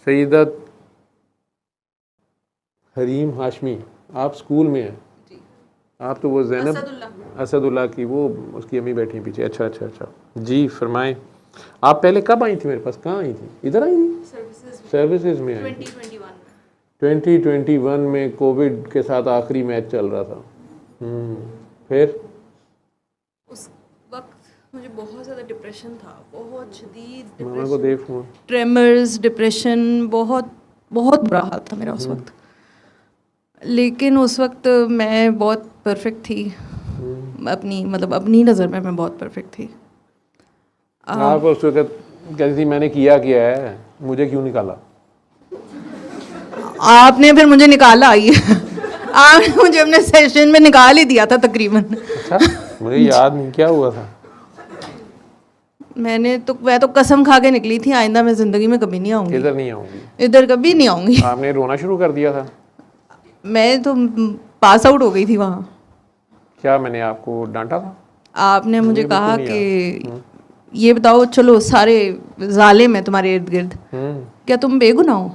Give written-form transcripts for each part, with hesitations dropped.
सईदत हरीम हाशमी, आप स्कूल में हैं? आप तो वो ज़ैनब असदुल्ला की वो उसकी अम्मी बैठी हैं पीछे। अच्छा अच्छा अच्छा जी, फरमाएं। आप पहले कब आई थी मेरे पास? कहाँ आई थी? इधर आई थी? सर्विसेज में आई थी 2021 में। कोविड के साथ आखिरी मैच चल रहा था। फिर उस वक्त मुझे बहुत ज़्यादा डिप्रेशन था, बहुत शदीद मामा को देखूँ, ट्रेमर्स, डिप्रेशन, बहुत बहुत बुरा हाल था मेरा उस वक्त। लेकिन उस वक्त मैं बहुत परफेक्ट थी अपनी, मतलब अपनी नज़र में मैं बहुत परफेक्ट थी। आप उस वक्त कहती थी मैंने किया है, मुझे क्यों निकाला? आपने फिर मुझे निकाला ही आपने मुझे अपने सेशन में निकाल ही दिया था तकरीबन। अच्छा, मुझे याद नहीं क्या हुआ था। मैं तो कसम खा के निकली थी, आइंदा मैं ज़िंदगी में कभी नहीं आऊँगी, इधर नहीं आऊँगी, इधर कभी नहीं आऊँगी। आपने रोना शुरू कर दिया था। मैं तो पास आउट हो गई थी वहाँ। क्या मैंने आपको डांटा था? आपने मुझे कहा कि ये बताओ, चलो सारे जालिम हैं तुम्हारे इर्द गिर्द, क्या तुम बेगुनाह हो?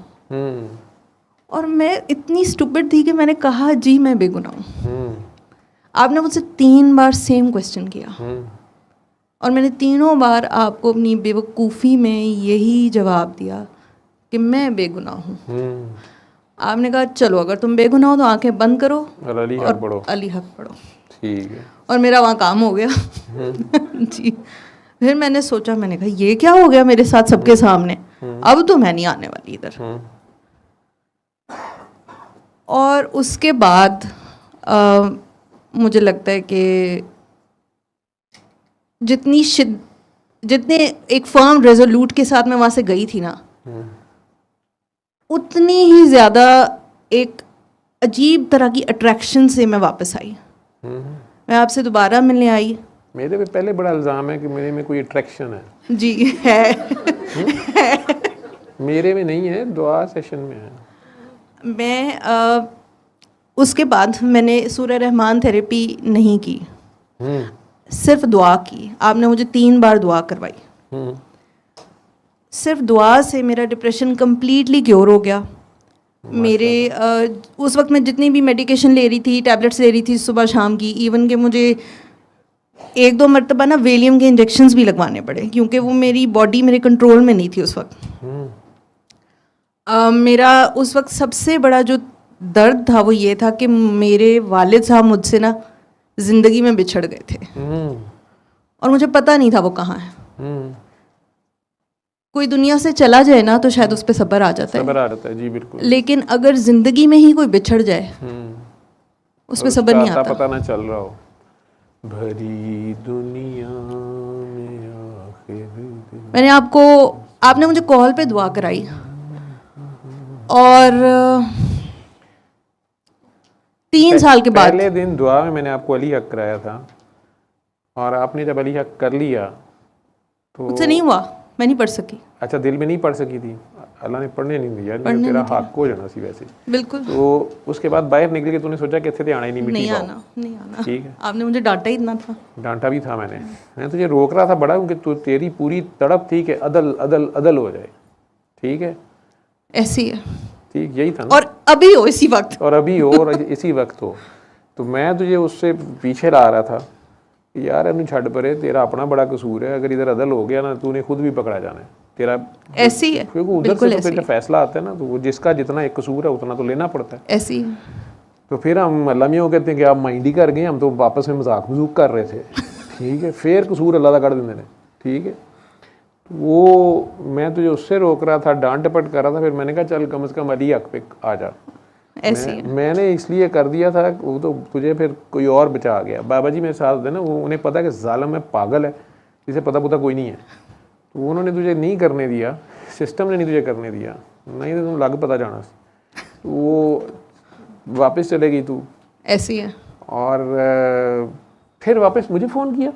और मैं इतनी स्टूपिड थी कि मैंने कहा जी मैं बेगुनाह हूँ। आपने मुझसे 3 बार सेम क्वेश्चन किया और मैंने तीनों बार आपको अपनी बेवकूफ़ी में यही जवाब दिया कि मैं बेगुनाह हूँ। आपने कहा चलो अगर तुम बेगुनाह हो तो आंखें बंद करो और अली हक पढ़ो। अली हक पढ़ो। ठीक है। और मेरा वहाँ काम हो गया जी। फिर मैंने सोचा, मैंने कहा ये क्या हो गया मेरे साथ सबके सामने, अब तो मैं नहीं आने वाली इधर। और उसके बाद मुझे लगता है कि जितने एक फर्म रेजोल्यूट के साथ मैं वहाँ से गई थी ना, उतनी ही ज़्यादा एक अजीब तरह की अट्रैक्शन से मैं वापस आई। मैं आपसे दोबारा मिलने आई। मेरे पे पहले बड़ा इल्ज़ाम है कि मेरे में कोई अट्रैक्शन है। जी है। मेरे में नहीं है, दुआ सेशन में है। मैं उसके बाद मैंने सूरह रहमान थेरेपी नहीं की, सिर्फ दुआ की। आपने मुझे 3 बार दुआ करवाई। सिर्फ दुआ से मेरा डिप्रेशन कम्प्लीटली क्योर हो गया। मेरे उस वक्त मैं जितनी भी मेडिकेशन ले रही थी, टैबलेट्स ले रही थी सुबह शाम की, इवन कि मुझे 1-2 मरतबा ना वेलियम के इंजेक्शंस भी लगवाने पड़े क्योंकि वो मेरी बॉडी मेरे कंट्रोल में नहीं थी उस वक्त। मेरा उस वक्त सबसे बड़ा जो दर्द था वो ये था कि मेरे वालिद साहब मुझसे ना ज़िंदगी में बिछड़ गए थे और मुझे पता नहीं था वो कहाँ है। कोई दुनिया से चला जाए ना तो शायद उस पर सब्र आ जाता है। सब्र आ जाता है जी, बिल्कुल। लेकिन अगर ज़िंदगी में ही कोई बिछड़ जाए उस पर सब्र नहीं आता। पता ना चल रहा हो। भरी दुनिया में आखिर मैंने आपने मुझे कॉल पे दुआ कराई और 3 साल के बाद पहले दिन दुआ में मैंने आपको अली हक कराया था और आपने जब अली हक कर लिया तो मुझसे नहीं हुआ, मैं नहीं पढ़ सकी। अच्छा, दिल में नहीं पढ़ सकी थी, अल्लाह ने पढ़ने नहीं दिया, तेरा हक हो जाना सी वैसे। बिल्कुल। तो उसके बाद बाहर निकल के तूने सोचा कि इससे आना ही नहीं, नहीं आना। ठीक है, आपने मुझे डांटा ही इतना था। डांटा भी था मैं तुझे रोक रहा था बड़ा, क्योंकि तू तेरी पूरी तड़प थी कि अदल अदल अदल हो जाए। ठीक है, ऐसी है। ठीक, यही था ना। और अभी हो इसी वक्त, और अभी हो और इसी वक्त हो। तो मैं तुझे उससे पीछे ला रहा था यार इन्हें छड़ परे, तेरा अपना बड़ा कसूर है, अगर इधर अदल हो गया ना तूने खुद भी पकड़ा जाना है तेरा। ऐसी है, क्योंकि उधर से तो फिर फैसला आता है ना, तो वो जिसका जितना एक कसूर है उतना तो लेना पड़ता है। ऐसी है। तो फिर हम अल्लाह मियाँ कहते हैं कि आप माइंड ही कर गए, हम तो वापस में मजाक मजूक कर रहे थे। ठीक है, फिर कसूर अल्लाह का कर देंगे। ठीक है, वो मैं तुझे उससे रोक रहा था, डांट डपट कर रहा था, फिर मैंने कहा चल कम से कम अली हक पे आ जा। मैंने इसलिए कर दिया था, वो तो तुझे फिर कोई और बचा गया। बाबा जी मेरे साथ होते ना, वो उन्हें पता है कि जालिम है, पागल है, जिसे पता पुता कोई नहीं है, तो उन्होंने तुझे नहीं करने दिया, सिस्टम ने नहीं तुझे करने दिया, नहीं तो तुम लग पता जाना। वो वापस चले गई तू, ऐसी है। और फिर वापस मुझे फ़ोन किया,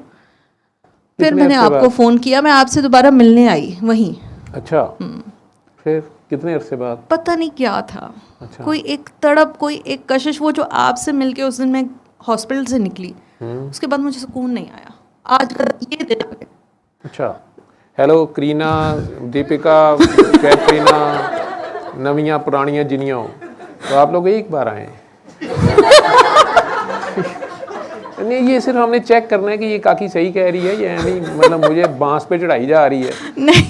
फिर मैंने आपको फ़ोन किया, मैं आपसे दोबारा मिलने आई वहीं। अच्छा, फिर कितने अरसे बाद? पता नहीं क्या था। अच्छा। कोई एक तड़प, कोई एक कशिश, वो जो आपसे मिलके उस दिन मैं हॉस्पिटल से निकली, उसके बाद मुझे सुकून नहीं आया। आज ये दिन आ गया। अच्छा, हेलो करीना, दीपिका, कैटरीना, नवियाँ पुरानियाँ जिनियाँ हो, तो आप लोग एक बार आए। नहीं, ये सिर्फ हमने चेक करना है कि ये काकी सही कह रही है या नहीं, मतलब मुझे बांस पे चढ़ाई जा रही है। नहीं,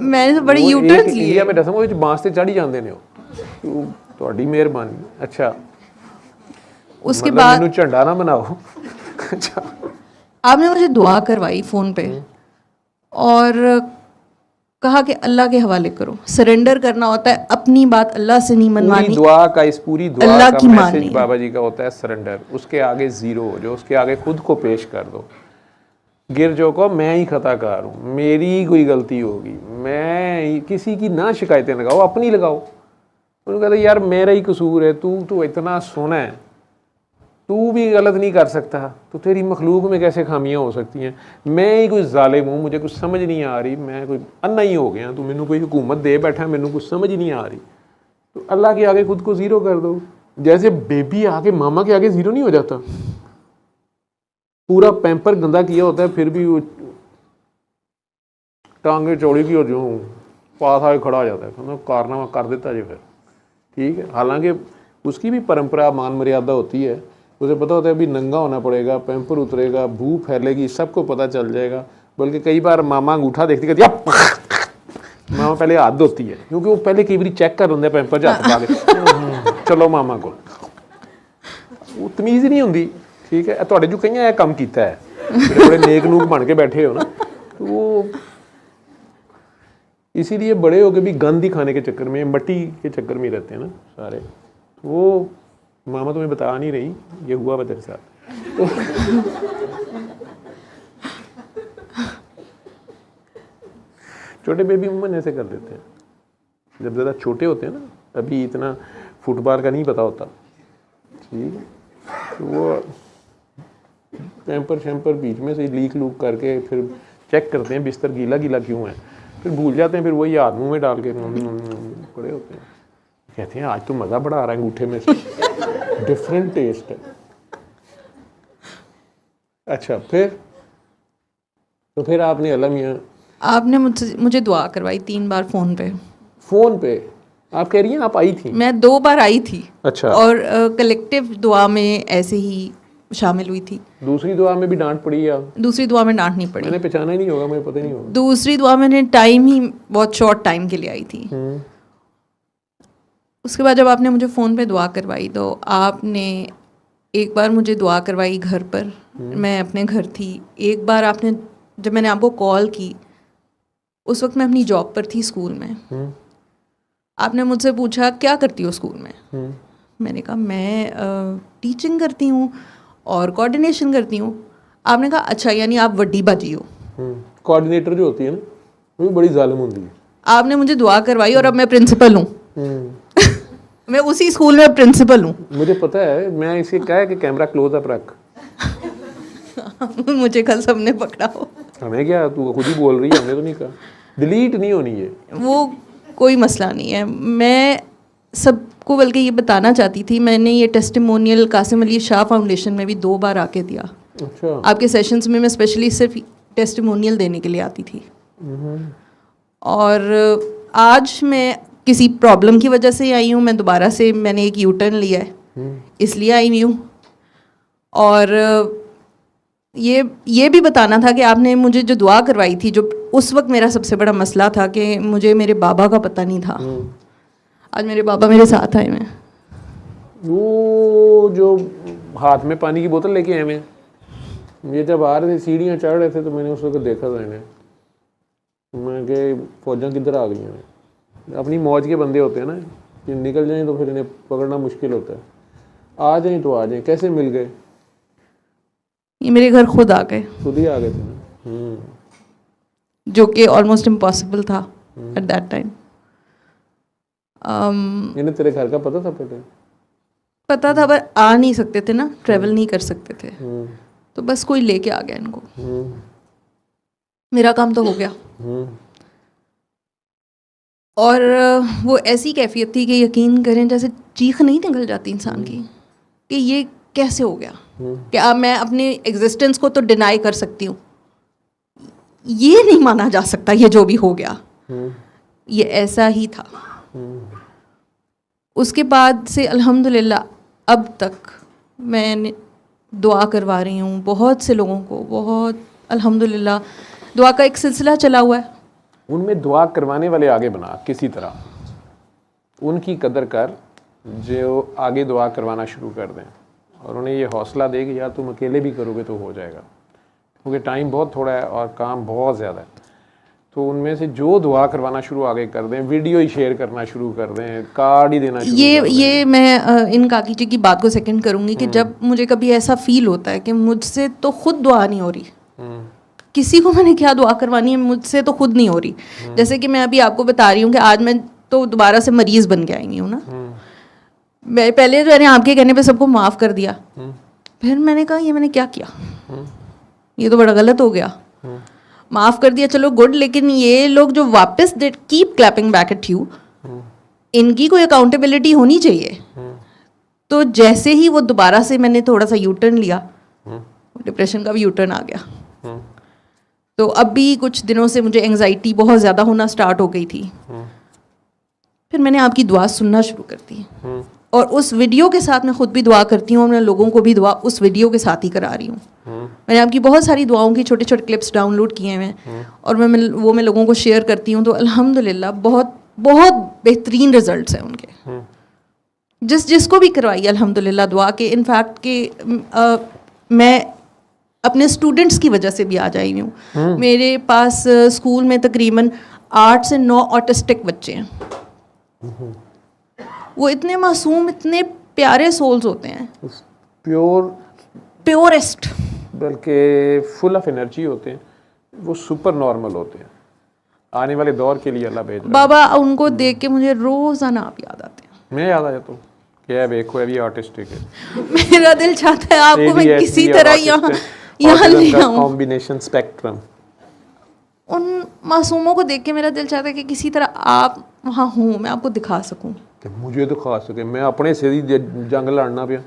मैंने तो बड़े यूटर्न्स लिए। इंडिया में रस्म ਵਿੱਚ बांस ਤੇ ਚੜੀ ਜਾਂਦੇ ਨੇ ਉਹ, ਤੁਹਾਡੀ ਮਿਹਰਬਾਨੀ। अच्छा, उसके मतलब बाद ਮੈਨੂੰ ਝੰਡਾ ਨਾ बनाओ। अच्छा, आपने मुझे दुआ करवाई फ़ोन पे और कहा कि अल्लाह के हवाले करो। सरेंडर करना होता है, अपनी बात अल्लाह से नहीं मनवानी। पूरी दुआ का, इस पूरी दुआ अल्लाह का की मैसेज माननी है। बाबा जी का होता है सरेंडर। उसके आगे जीरो हो जाओ, उसके आगे खुद को पेश कर दो, गिर जो को मैं ही खताकार हूँ, मेरी ही कोई गलती होगी, मैं किसी की ना शिकायतें लगाओ, अपनी लगाओ। उन्होंने कहते यार मेरा ही कसूर है, तू तो इतना सोना है, तू भी गलत नहीं कर सकता, तो तेरी मखलूक में कैसे खामियां हो सकती हैं? मैं ही कोई जालिम हूँ, मुझे कुछ समझ नहीं आ रही, मैं कोई अन्ना ही हो गया, तो मैनू कोई हुकूमत दे बैठा, मैनू कुछ समझ नहीं आ रही, तो अल्लाह के आगे खुद को ज़ीरो कर दो। जैसे बेबी आके मामा के आगे ज़ीरो नहीं हो जाता, पूरा पैम्पर गंदा किया होता है, फिर भी वो टांगे चौड़ी की हो जो पास आके खड़ा हो जाता है, तो कारनामा कर देता जी फिर, ठीक है। हालांकि उसकी भी परंपरा मान मर्यादा होती है, उसे पता होता है अभी नंगा होना पड़ेगा, पैम्पर उतरेगा, भू फैलेगी, सबको पता चल जाएगा। बल्कि कई बार मामा अंगूठा देखती कहती है मामा पहले हाथ धोती है, क्योंकि वो पहले कई बार चेक कर लेंगे पैम्पर हाथ पा के, चलो मामा को, वो तमीज़ नहीं होंगी, ठीक है। तुहाडे जो कई यह काम किया है, बड़े नेक नूक बन के बैठे हो ना, तो वो इसीलिए बड़े हो के भी गंद ही खाने के चक्कर में, मट्टी के चक्कर में रहते हैं ना सारे। वो मामा तुम्हें बता नहीं रही, ये हुआ तेरे साथ। तो छोटे बेबी उम्मन ऐसे कर देते हैं, जब ज़्यादा छोटे होते हैं ना, अभी इतना फुटबॉल का नहीं पता होता, ठीक है, तो वो पैम्पर शैम्पर बीच में से लीक लूक करके फिर चेक करते हैं बिस्तर गीला गीला क्यों है, फिर भूल जाते हैं, फिर वही हाथ मुँह में डाल के पड़े होते हैं, कहते हैं आज तो मज़ा बड़ा आ रहा है अंगूठे में से, डिफरेंट टेस्ट है। अच्छा, फिर आपने अलमिया, आपने मुझे दुआ करवाई 3 बार फ़ोन पे। आप कह रही हैं आप आई थी? मैं 2 बार आई थी। अच्छा। और कलेक्टिव दुआ में ऐसे ही शामिल हुई थी। दूसरी दुआ में भी डांट पड़ी या? दूसरी दुआ में डांट नहीं पड़ी, मैंने पहचाना ही नहीं होगा, मुझे पता ही नहीं होगा। दूसरी दुआ मैंने टाइम ही बहुत शॉर्ट टाइम के लिए आई थी। उसके बाद जब आपने मुझे फ़ोन पे दुआ करवाई, तो आपने एक बार मुझे दुआ करवाई घर पर, मैं अपने घर थी। एक बार आपने, जब मैंने आपको कॉल की, उस वक्त मैं अपनी जॉब पर थी स्कूल में। आपने मुझसे पूछा क्या करती हो स्कूल में? मैंने कहा मैं टीचिंग करती हूँ और कोऑर्डिनेशन करती हूँ। आपने कहा अच्छा, यानी आप वड्डी बाजी हो। कोऑर्डिनेटर जो होती है ना, वो बड़ी जालिम होती है। आपने मुझे दुआ करवाई और अब मैं प्रिंसिपल हूँ। मैं उसी स्कूल में प्रिंसिपल हूँ। मुझे पता है, मैं इसे कहा है कि कैमरा क्लोज अप रख। मुझे कल सबने पकड़ा हो। हमें क्या, तू खुद ही बोल रही है, हमने तो नहीं कहा। डिलीट नहीं होनी है वो, कोई मसला नहीं है। मैं सबको बल्कि ये बताना चाहती थी, मैंने ये टेस्टिमोनियल कासिम अली शाह फाउंडेशन में भी 2 बार आके दिया। अच्छा। आपके सेशंस में मैं स्पेशली सिर्फ टेस्टिमोनियल देने के लिए आती थी। और आज मैं किसी प्रॉब्लम की वजह से आई हूँ, मैं दोबारा से मैंने एक यू टर्न लिया है, इसलिए आई हूँ। और ये भी बताना था कि आपने मुझे जो दुआ करवाई थी, जो उस वक्त मेरा सबसे बड़ा मसला था कि मुझे मेरे बाबा का पता नहीं था। आज मेरे बाबा मेरे साथ आए हैं। वो जो हाथ में पानी की बोतल लेके आए हैं, ये जब आ रहे थे सीढ़ियाँ चढ़ रहे थे, तो मैंने उस वक्त देखा था इन्हें। मैं कि फौजां किधर आ गई हैं। अपनी मौज के बंदे होते हैं ना, ये निकल जाएं तो फिर इन्हें पकड़ना मुश्किल होता है। आ जाएं तो आ जाएं। कैसे मिल गए? ये मेरे घर खुद आ गए। खुद ही आ गए थे ना, जो कि ऑलमोस्ट इम्पॉसिबल था एट दैट टाइम। इन्हें तेरे घर का पता था पहले? पता था, पर आ नहीं सकते थे ना, ट्रेवल नहीं कर सकते थे, तो बस कोई लेके आ गया इनको। मेरा काम तो हो गया। और वो ऐसी कैफियत थी कि यकीन करें जैसे चीख नहीं निकल जाती इंसान की, कि ये कैसे हो गया, कि अब मैं अपनी एग्जिस्टेंस को तो डिनाई कर सकती हूँ, ये नहीं माना जा सकता ये जो भी हो गया। ये ऐसा ही था। उसके बाद से अल्हम्दुलिल्लाह अब तक मैं दुआ करवा रही हूँ बहुत से लोगों को, बहुत अल्हम्दुलिल्लाह दुआ का एक सिलसिला चला हुआ है। उनमें दुआ करवाने वाले आगे बना किसी तरह, उनकी कदर कर जो आगे दुआ करवाना शुरू कर दें और उन्हें ये हौसला दे कि यार तुम अकेले भी करोगे तो हो जाएगा, क्योंकि टाइम बहुत थोड़ा है और काम बहुत ज़्यादा है। तो उनमें से जो दुआ करवाना शुरू आगे कर दें, वीडियो ही शेयर करना शुरू कर दें, कार्ड ही देना शुरू कर दें। ये मैं इन काकी जी की बात को सेकंड करूँगी कि जब मुझे कभी ऐसा फील होता है कि मुझसे तो खुद दुआ नहीं हो रही, किसी को मैंने क्या दुआ करवानी है, मुझसे तो खुद नहीं हो रही। जैसे कि मैं अभी आपको बता रही हूँ कि आज मैं तो दोबारा से मरीज़ बन के आई हूँ ना। मैं पहले तो मैंने आपके कहने पे सबको माफ़ कर दिया, फिर मैंने कहा ये मैंने क्या किया, ये तो बड़ा गलत हो गया। माफ़ कर दिया, चलो गुड, लेकिन ये लोग जो वापस keep clapping back at you, इनकी कोई अकाउंटेबिलिटी होनी चाहिए। तो जैसे ही वो दोबारा से मैंने थोड़ा सा यू टर्न लिया, डिप्रेशन का भी यू टर्न आ गया। तो अभी कुछ दिनों से मुझे एंजाइटी बहुत ज़्यादा होना स्टार्ट हो गई थी। फिर मैंने आपकी दुआ सुनना शुरू कर दी और उस वीडियो के साथ मैं खुद भी दुआ करती हूँ और मैं लोगों को भी दुआ उस वीडियो के साथ ही करा रही हूँ। मैंने आपकी बहुत सारी दुआओं की छोटे छोटे क्लिप्स डाउनलोड किए हैं और मैं लोगों को शेयर करती हूँ। तो अल्हम्दुलिल्लाह बहुत बहुत बेहतरीन रिजल्ट्स हैं उनके, जिसको भी करवाई अल्हम्दुलिल्लाह दुआ के। इनफैक्ट कि मैं अपने स्टूडेंट्स की वजह से भी आ जाई हूँ। मेरे पास स्कूल में तकरीबन 8 से 9 ऑटिस्टिक बच्चे हैं। वो इतने मासूम, इतने प्यारे सोल्स होते हैं, प्योरेस्ट, बल्कि फुल ऑफ एनर्जी होते हैं, वो सुपर नॉर्मल होते हैं। आने वाले दौर के लिए अल्लाह भेज रहा है। बाबा उनको देख के मुझे रोज़ाना आप याद आते हैं। मैं याद आ जाता हूँ क्या देखो अभी ऑटिस्टिक है। मेरा दिल चाहता है आपको मैं किसी तरह यहाँ ले आऊँ। Combination spectrum. उन मासूमों को देख के मेरा दिल चाहता है कि किसी तरह आप वहाँ हूँ, मैं आपको दिखा सकूँ। कि मुझे तो खा सके, मैं अपने से ही जंग लड़ना पिया।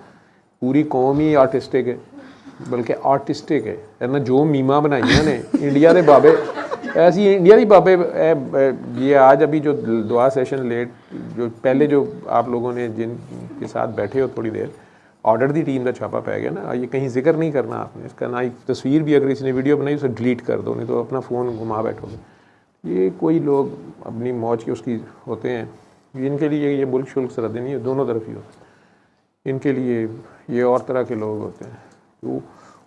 पूरी कौम ही आर्टिस्टिक है, बल्कि आर्टिस्टिक है ना। जो मीमा बनाइया ने इंडिया के बाबे, ऐसी इंडिया की बाबे। ये आज अभी जो दुआ सेशन लेट, जो पहले जो आप लोगों ने जिनके साथ बैठे हो थोड़ी देर, ऑर्डर दी टीम का छापा पै गया ना। ये कहीं जिक्र नहीं करना आपने इसका, ना ही तस्वीर भी अगर किसी ने वीडियो बनाई उसे डिलीट कर दो, नहीं तो अपना फ़ोन घुमा बैठोगे। ये कोई लोग अपनी मौज की उसकी होते हैं, इनके लिए ये मुल्क शुल्क सरहदें नहीं है, दोनों तरफ ही होते हैं। इनके लिए ये और तरह के लोग होते हैं। तो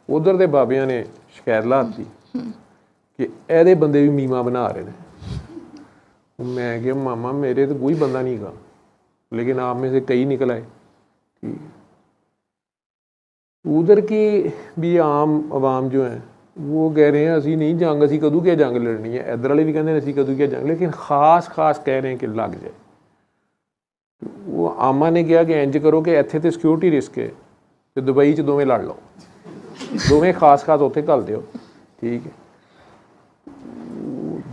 उधर के बाबिया ने शिकायत लाती कि ऐदे बंदे भी मीमा बना रहे हैं। मैं क्या मामा मेरे तो कोई बंदा नहीं गा, लेकिन आप में से कई निकल आए। ठीक, उधर की भी आम आवाम जो है वो कह रहे हैं असी नहीं जंग, असी कदू क्या जंग लड़नी है। इधर वाले भी कहते हैं असी कदू क्या जंग, लेकिन खास कह रहे हैं कि लग जाए। वो आमा ने कहा कि इंज करो कि इत्थे तो सिक्योरिटी रिस्क है, तो दुबई च दोवें लड़ लो, दोवें खास उत्थे घल दिओ। ठीक है,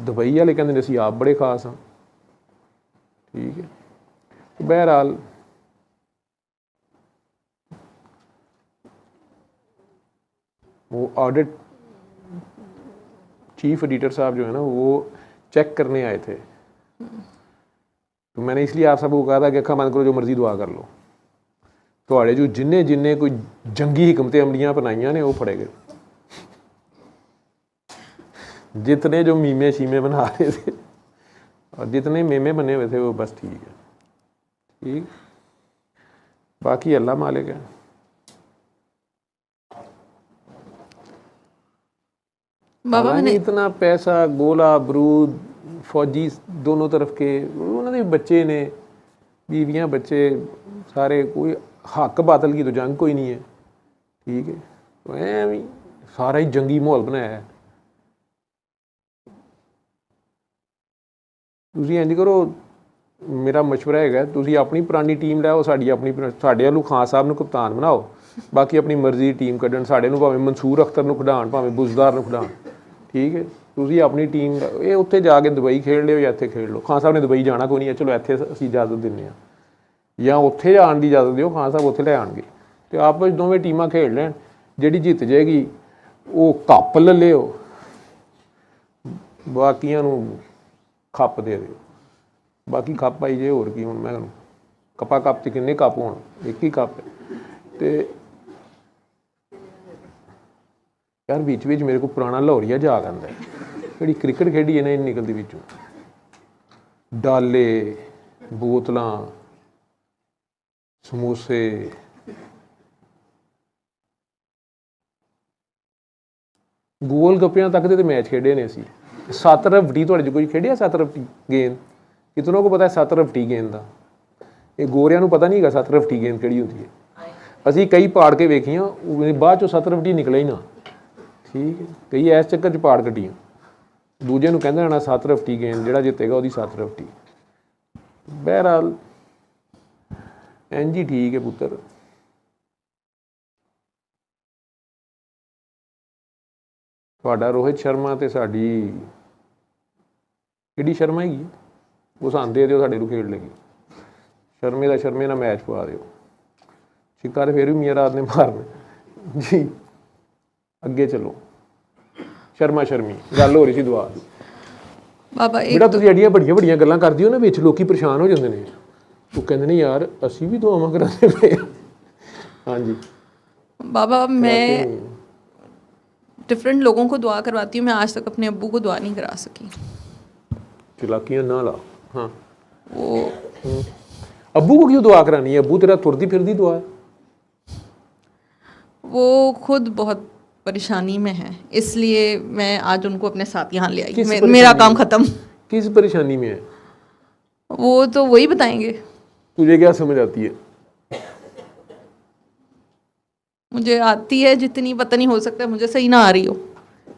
दुबई वाले कहते असी आप बड़े खास हाँ। ठीक है, बहरहाल वो ऑडिट चीफ एडिटर साहब जो है ना वो चेक करने आए थे। तो मैंने इसलिए आप सबको कहा था कि अखा बंद करो, जो मर्जी दुआ कर लो। तो जो जिन्हें कोई जंगी हिकमतें अमलियाँ अपनाइया ने वो फड़े गए। जितने जो मीमे शीमे बना रहे थे और जितने मेमे बने हुए थे वो बस ठीक है। ठीक, बाकी अल्लाह मालिक है। बाबा मैंने इतना पैसा, गोला बारूद, फौजी दोनों तरफ के, उन्होंने बच्चे ने, बीवियां बच्चे सारे, कोई हक बातल की तो जंग कोई नहीं है। ठीक है, तो ऐ सारा ही जंगी माहौल बनाया है। ਤੁਸੀਂ इंज करो, मेरा मशवरा है, तुसी अपनी पुरानी टीम लाओ, साड़ी अपनी, साढ़े वालू खान साहब नूं कप्तान बनाओ, बाकी अपनी मर्जी टीम कड्ढण, साढ़े नूं भावें मंसूर अख्तर नूं खिडाण, भावें बुजदार नूं खिडाण। ठीक है, तुसी अपनी टीम ये उत्थे जाके दुबई खेड लिओ या इत्थे खेड लो। खान साहब ने दुबई जाना कोई नहीं है, चलो इत्थे असीं इजाजत दिंदे हां, या उत्थे जाण दी इजाजत दिओ, खान साहब उत्थे लै आणगे ते आपस दोवें टीमां खेड लैण। जिहड़ी जित जाएगी वो कप ले लिओ, बाकियां नूं खप दे दिओ। बाकी कप आई जे होर की हुण मैं कपा कप 'ਚ किन्ने कप होण, एक ही कप है। ते यार बीच मेरे को पुराना लाहौरिया याद आंदा है, जिहड़ी क्रिकेट खेडी है ना निकलदी विचों डाले, बोतलां, समोसे, गोल गप्पियां तक दे मैच खेडे ने असीं। 7 रफटी तुहाडे 'ਚ कोई खेडिया 7 रफटी गेंद? कितनों को पता है 7 रफटी गेंद का? ये गोरियां नूं पता नहीं हैगा 7 रफटी गेंद किहड़ी हुंदी है। असीं कई पाड़ के वेखियां, बाद चों 7 रफटी निकले ही ना। ठीक है, कई इस चक्कर 'ਚ पाड़ कड्डियां। दूजे नूं कहंदा रहना 7 रफटी गेंद, जिहड़ा जितेगा ਉਹਦੀ 7 रफटी। बहरहाल इंज ही ठीक है पुत्तर। ਤੁਹਾਡਾ रोहित शर्मा ਤੇ ਸਾਡੀ ਕਿਹੜੀ ਸ਼ਰਮਾ ਹੈਗੀ, ਉਹ ਸਾਨੂੰ ਦੇ ਦਿਓ, ਸਾਡੇ ਨੂੰ ਖੇਡ ਲੇਗੀ। ਸ਼ਰਮੇ ਨਾਲ ਮੈਚ ਪਵਾ ਦਿਓ। ਛਿੱਕਾ ਫਿਰ ਵੀ ਮੀਆਂ ਰਾਤ ਨੇ ਮਾਰਨਾ ਜੀ। ਅੱਗੇ ਚਲੋ। ਸ਼ਰਮਾ ਸ਼ਰਮੀ ਗੱਲ ਹੋ ਰਹੀ ਸੀ ਦੁਆ ਦੀ। ਬਾਬਾ ਜਿਹੜਾ ਤੁਸੀਂ ਐਡੀਆਂ ਵੱਡੀਆਂ ਗੱਲਾਂ ਕਰਦੇ ਹੋ ਨਾ, ਵਿੱਚ ਲੋਕੀ ਪਰੇਸ਼ਾਨ ਹੋ ਜਾਂਦੇ ਨੇ। ਉਹ ਕਹਿੰਦੇ ਨੇ यार ਅਸੀਂ ਵੀ ਦੁਆਵਾਂ ਕਰਾਉਂਦੇ ਪਏ। ਹਾਂਜੀ बाबा मैं डिफरेंट लोगों को दुआ करवाती हूँ, मैं आज तक अपने अब्बू को दुआ नहीं करा सकी। चलाकियाँ ना ला। हाँ वो अब्बू को क्यों दुआ करानी है? अब्बू तेरा तुरदी फिरदी दुआ है। वो खुद बहुत परेशानी में है, इसलिए मैं आज उनको अपने साथ यहाँ ले आई। मेरा काम ख़त्म। किस परेशानी में है? वो तो वही बताएंगे। तुझे क्या समझ आती है? मुझे आती है जितनी, पता नहीं हो सकता है मुझे सही ना आ रही हो,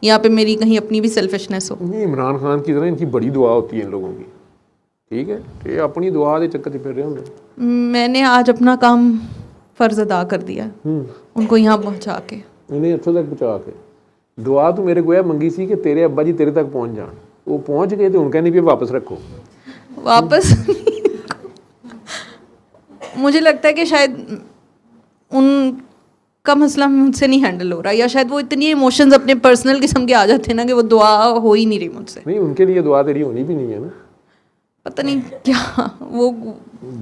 यहाँ पे मेरी कहीं अपनी भी सेल्फिशनेस हो। नहीं, इमरान खान की तरह इनकी बड़ी दुआ होती है इन लोगों की। ठीक है, ये अपनी दुआ के चक्कर च फिर रहे होंगे। मैंने आज अपना काम फ़र्ज अदा कर दिया, उनको यहाँ पहुँचा के, इन्हें इत्थों तक पहुँचा के। दुआ तू मेरे को यह मंगी सी कि तेरे अब्बा जी तेरे तक पहुँच जान, वो पहुँच गए तो उनका नहीं भी वापस रखो। वापस मुझे लगता है कि शायद उनका मसला मुझसे नहीं हैंडल हो रहा, या शायद वो इतनी इमोशंस अपने पर्सनल किस्म के आ जाते हैं ना कि वो दुआ हो ही नहीं रही मुझसे। नहीं, उनके लिए दुआ तेरी होनी भी नहीं है ना। पता नहीं क्या वो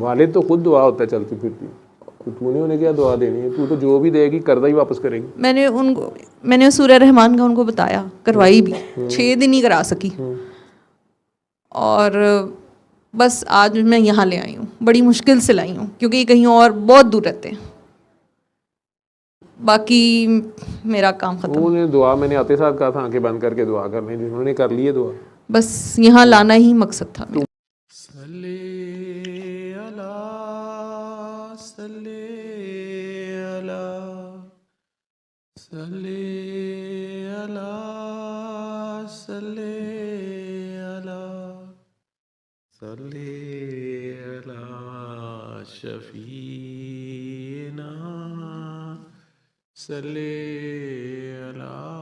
वाले तो खुद दुआ होता है चलती फिरती, तो तूने उन्हें क्या दुआ देनी है? तू तो जो भी देगी कर्जा ही वापस करेगी। मैंने सूरह रहमान का उनको बताया, करवाई भी 6 दिन ही करा सकी, और बस आज मैं यहाँ ले आई हूँ, बड़ी मुश्किल से लाई हूँ क्योंकि कहीं और बहुत दूर रहते हैं। बाकी मेरा काम खत्म। उन्होंने दुआ, मैंने आते साथ कहा था आंखें बंद करके दुआ करने, जिन्होंने कर ली है दुआ, बस यहाँ लाना ही मकसद था मेरा। सल्ले अला